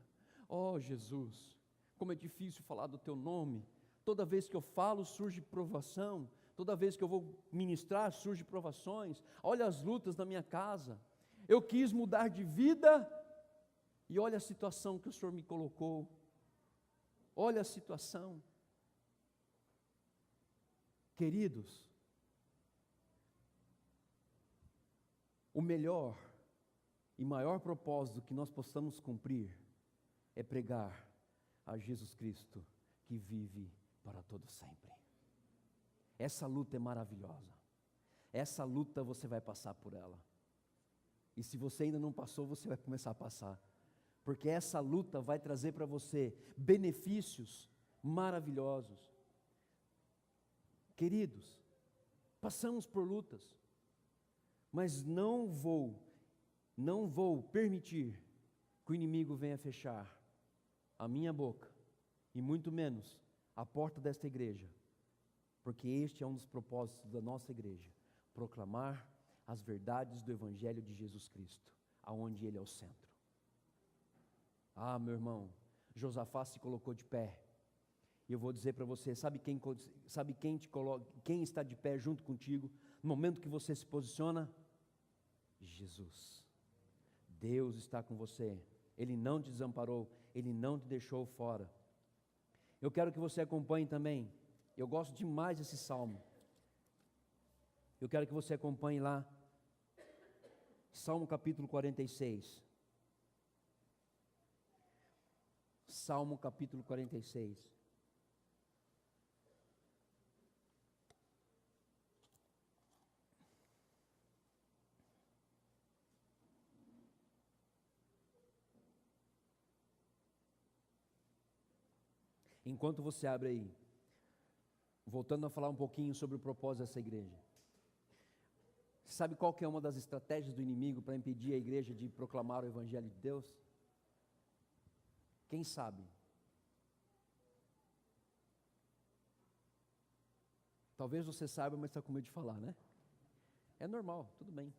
ó Jesus, como é difícil falar do teu nome. Toda vez que eu falo surge provação, toda vez que eu vou ministrar surge provações. Olha as lutas na minha casa. Eu quis mudar de vida e olha a situação que o Senhor me colocou. Olha a situação. Queridos, o melhor e maior propósito que nós possamos cumprir é pregar a Jesus Cristo que vive para todo sempre. Essa luta é maravilhosa. Essa luta você vai passar por ela. E se você ainda não passou, você vai começar a passar. Porque essa luta vai trazer para você benefícios maravilhosos. Queridos, passamos por lutas, mas não vou permitir que o inimigo venha fechar a minha boca, e muito menos a porta desta igreja, porque este é um dos propósitos da nossa igreja, proclamar as verdades do Evangelho de Jesus Cristo, aonde Ele é o centro. Ah, meu irmão, Josafá se colocou de pé, E eu vou dizer para você, sabe quem te coloca, quem está de pé junto contigo, no momento que você se posiciona? Jesus. Deus está com você. Ele não te desamparou, Ele não te deixou fora. Eu quero que você acompanhe também. Eu gosto demais desse salmo. Eu quero que você acompanhe lá, Salmo capítulo 46. Salmo capítulo 46. Enquanto você abre aí, voltando a falar um pouquinho sobre o propósito dessa igreja. Sabe qual que é uma das estratégias do inimigo para impedir a igreja de proclamar o Evangelho de Deus? Quem sabe? Talvez você saiba, mas está com medo de falar, né? É normal, tudo bem.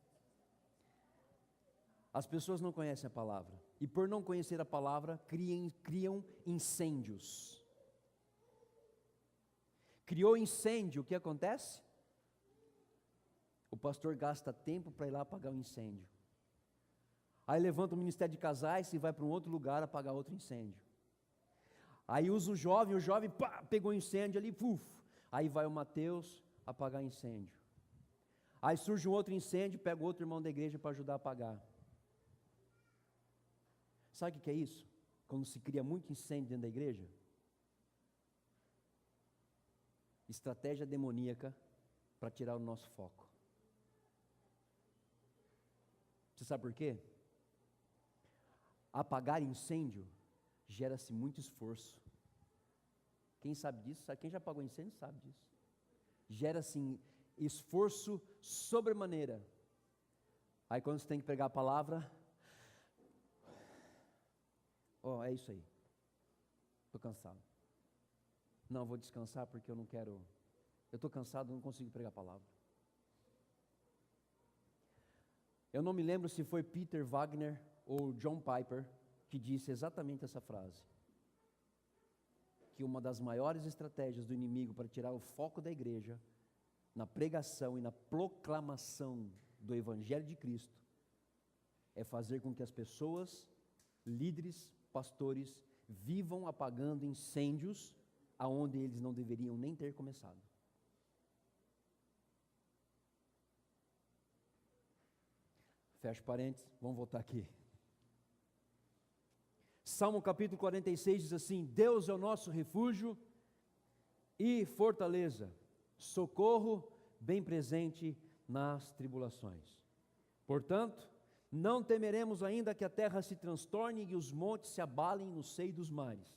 As pessoas não conhecem a palavra, e por não conhecer a palavra, criam incêndios. Criou incêndio, o que acontece? O pastor gasta tempo para ir lá apagar o incêndio. Aí levanta o ministério de casais e vai para um outro lugar apagar outro incêndio. Aí usa o jovem pá, pegou incêndio ali, puf. Aí vai o Mateus apagar incêndio. Aí surge um outro incêndio, pega outro irmão da igreja para ajudar a apagar. Sabe o que é isso? Quando se cria muito incêndio dentro da igreja? Estratégia demoníaca para tirar o nosso foco. Você sabe por quê? Apagar incêndio gera-se muito esforço. Quem sabe disso? Quem já apagou incêndio sabe disso. Gera-se esforço sobremaneira. Aí quando você tem que pregar a palavra, é isso aí. Estou cansado. Não, vou descansar porque eu não quero. Eu estou cansado, não consigo pregar a palavra. Eu não me lembro se foi Peter Wagner ou John Piper que disse exatamente essa frase. Que uma das maiores estratégias do inimigo para tirar o foco da igreja, na pregação e na proclamação do Evangelho de Cristo, é fazer com que as pessoas, líderes, pastores, vivam apagando incêndios aonde eles não deveriam nem ter começado. Fecha parênteses, vamos voltar aqui. Salmo capítulo 46 diz assim: Deus é o nosso refúgio e fortaleza, socorro bem presente nas tribulações. Portanto, não temeremos ainda que a terra se transtorne e os montes se abalem no seio dos mares.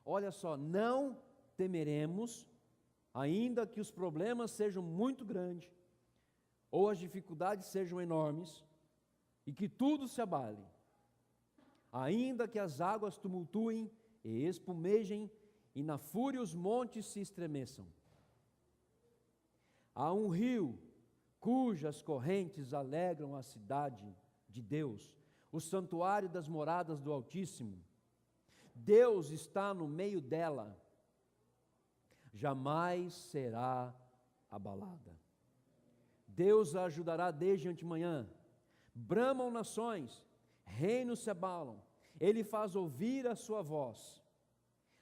Olha só, não temeremos, ainda que os problemas sejam muito grandes, ou as dificuldades sejam enormes, e que tudo se abale, ainda que as águas tumultuem e espumejem, e na fúria os montes se estremeçam. Há um rio, cujas correntes alegram a cidade de Deus, o santuário das moradas do Altíssimo. Deus está no meio dela, jamais será abalada. Deus a ajudará desde antemanhã. Bramam nações, reinos se abalam, Ele faz ouvir a sua voz.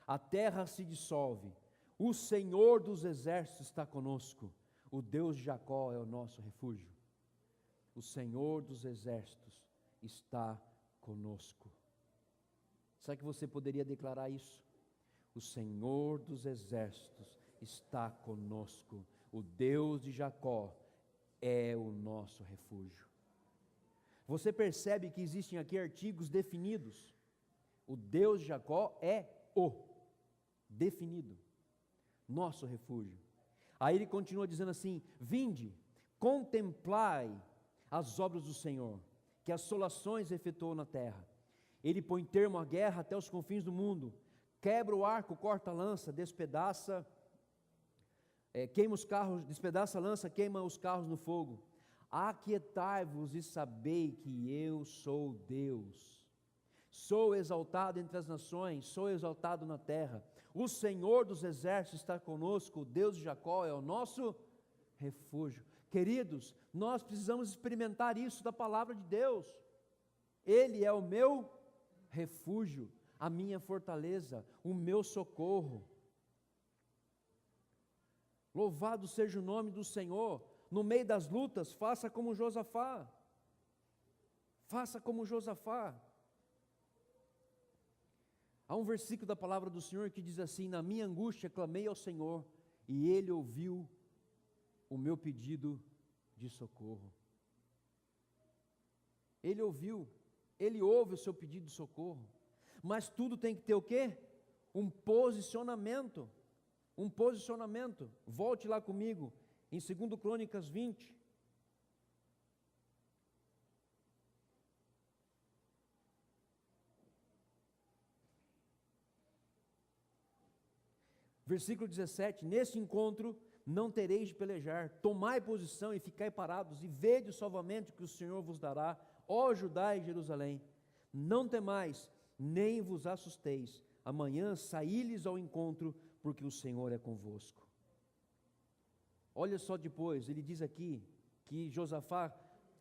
A terra se dissolve, o Senhor dos exércitos está conosco, o Deus de Jacó é o nosso refúgio. O Senhor dos exércitos está conosco. Será que você poderia declarar isso? O Senhor dos exércitos está conosco, o Deus de Jacó é o nosso refúgio. Você percebe que existem aqui artigos definidos. O Deus de Jacó é o definido, nosso refúgio. Aí ele continua dizendo assim: vinde, contemplai as obras do Senhor, que assolações efetuou na terra. Ele põe termo à guerra até os confins do mundo, quebra o arco, corta a lança, despedaça, queima os carros, despedaça a lança, queima os carros no fogo. Aquietai-vos e sabei que eu sou Deus. Sou exaltado entre as nações, sou exaltado na terra. O Senhor dos exércitos está conosco, o Deus de Jacó é o nosso refúgio. Queridos, nós precisamos experimentar isso da palavra de Deus. Ele é o meu refúgio, a minha fortaleza, o meu socorro. Louvado seja o nome do Senhor. No meio das lutas, faça como Josafá. Faça como Josafá. Há um versículo da palavra do Senhor que diz assim: na minha angústia clamei ao Senhor, e Ele ouviu o meu pedido de socorro. Ele ouviu, Ele ouve o seu pedido de socorro. Mas tudo tem que ter o quê? Um posicionamento. Um posicionamento. Volte lá comigo, em 2 Crônicas 20. Versículo 17: neste encontro não tereis de pelejar, tomai posição e ficai parados, e vede suavemente o que o Senhor vos dará, ó Judá e Jerusalém. Não temais, nem vos assusteis, amanhã saí-lhes ao encontro, porque o Senhor é convosco. Olha só depois, ele diz aqui, que Josafá,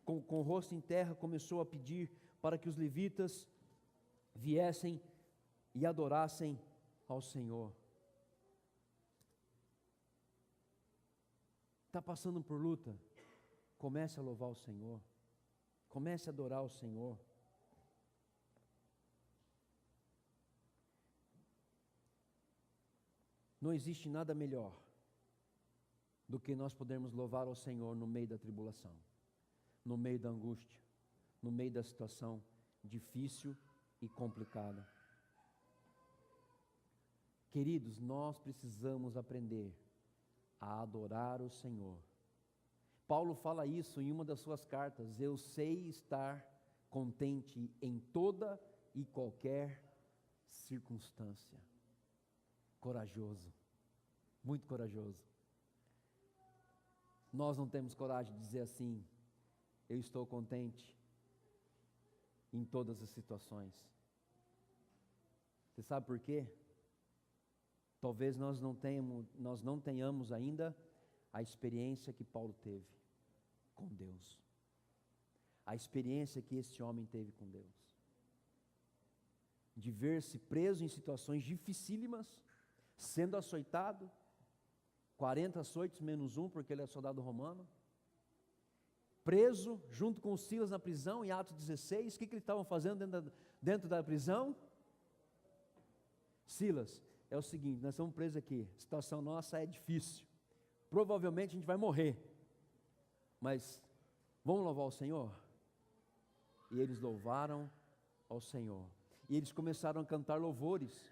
com o rosto em terra, começou a pedir para que os levitas viessem e adorassem ao Senhor. Está passando por luta? Comece a louvar o Senhor. Comece a adorar o Senhor. Não existe nada melhor do que nós podermos louvar ao Senhor no meio da tribulação, no meio da angústia, no meio da situação difícil e complicada. Queridos, nós precisamos aprender a adorar o Senhor. Paulo fala isso em uma das suas cartas: eu sei estar contente em toda e qualquer circunstância. Corajoso, muito corajoso. Nós não temos coragem de dizer assim: eu estou contente em todas as situações. Você sabe por quê? Talvez nós não tenhamos ainda a experiência que Paulo teve com Deus, a experiência que esse homem teve com Deus, de ver-se preso em situações dificílimas, sendo açoitado, 40 açoites menos um, porque ele é soldado romano, preso junto com Silas na prisão, em Atos 16, o que eles estavam fazendo dentro da prisão? Silas, é o seguinte, nós estamos presos aqui, a situação nossa é difícil, provavelmente a gente vai morrer, mas vamos louvar o Senhor? E eles louvaram ao Senhor, e eles começaram a cantar louvores.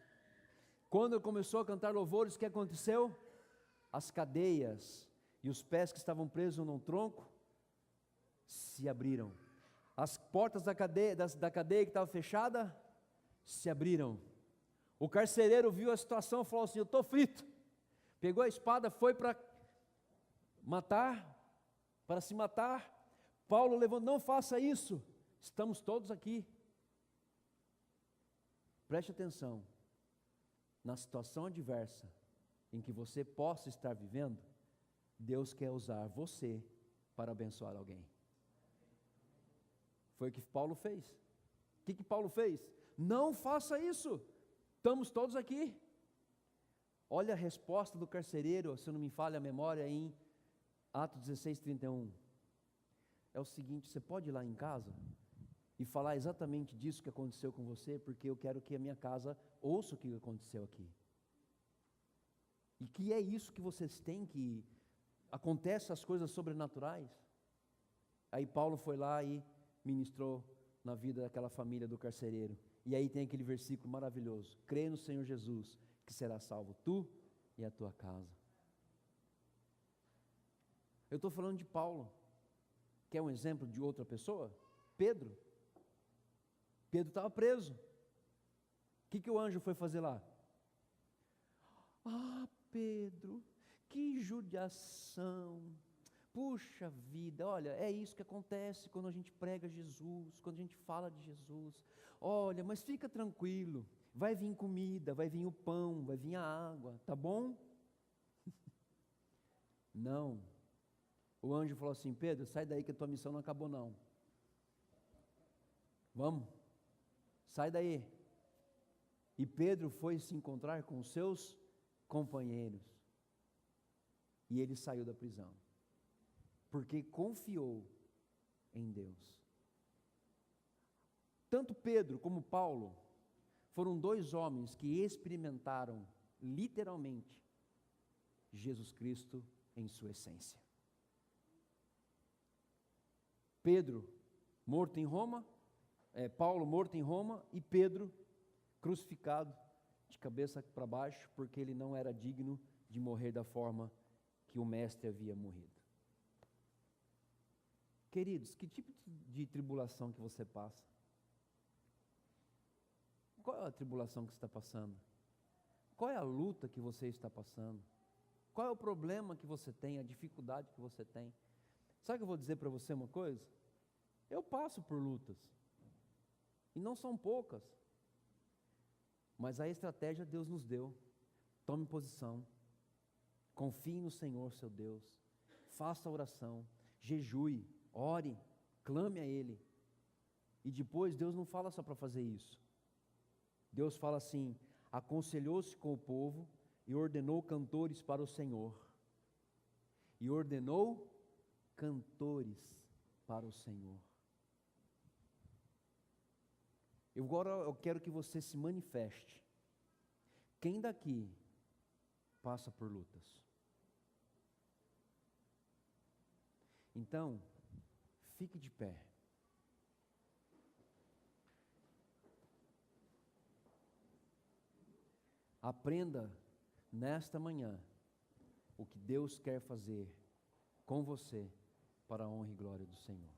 Quando ele começou a cantar louvores, o que aconteceu? As cadeias e os pés que estavam presos num tronco se abriram, as portas da cadeia que estava fechada se abriram. O carcereiro viu a situação e falou assim: eu estou frito. Pegou a espada, foi para se matar. Paulo levantou: não faça isso, estamos todos aqui. Preste atenção, na situação adversa em que você possa estar vivendo, Deus quer usar você para abençoar alguém. Foi o que Paulo fez. O que Paulo fez? Não faça isso. Estamos todos aqui. Olha a resposta do carcereiro, se não me falha a memória, em Atos 16:31. É o seguinte: você pode ir lá em casa e falar exatamente disso que aconteceu com você, porque eu quero que a minha casa ouça o que aconteceu aqui. E que é isso que vocês têm, que acontecem as coisas sobrenaturais. Aí Paulo foi lá e ministrou na vida daquela família do carcereiro. E aí tem aquele versículo maravilhoso: crê no Senhor Jesus, que será salvo tu e a tua casa. Eu estou falando de Paulo. Quer um exemplo de outra pessoa? Pedro estava preso. O que o anjo foi fazer lá? Ah, Pedro, que judiação. Puxa vida, olha, é isso que acontece quando a gente prega Jesus, quando a gente fala de Jesus. Olha, mas fica tranquilo, Vai vir comida, vai vir o pão, vai vir a água, tá bom? Não. O anjo falou assim: Pedro, sai daí que a tua missão não acabou não. Vamos, sai daí. E Pedro foi se encontrar com os seus companheiros. E ele saiu da prisão, porque confiou em Deus. Tanto Pedro como Paulo foram dois homens que experimentaram literalmente Jesus Cristo em sua essência. Pedro morto em Roma, Paulo morto em Roma, e Pedro crucificado de cabeça para baixo, porque ele não era digno de morrer da forma que o mestre havia morrido. Queridos, que tipo de tribulação que você passa? Qual é a tribulação que você está passando? Qual é a luta que você está passando? Qual é o problema que você tem, a dificuldade que você tem? Sabe que eu vou dizer para você uma coisa? Eu passo por lutas, e não são poucas, mas a estratégia Deus nos deu. Tome posição, confie no Senhor seu Deus, faça oração, jejue, ore, clame a Ele. E depois Deus não fala só para fazer isso. Deus fala assim: aconselhou-se com o povo e ordenou cantores para o Senhor. E ordenou cantores para o Senhor. Agora eu quero que você se manifeste. Quem daqui passa por lutas? Então, fique de pé. Aprenda nesta manhã o que Deus quer fazer com você para a honra e glória do Senhor.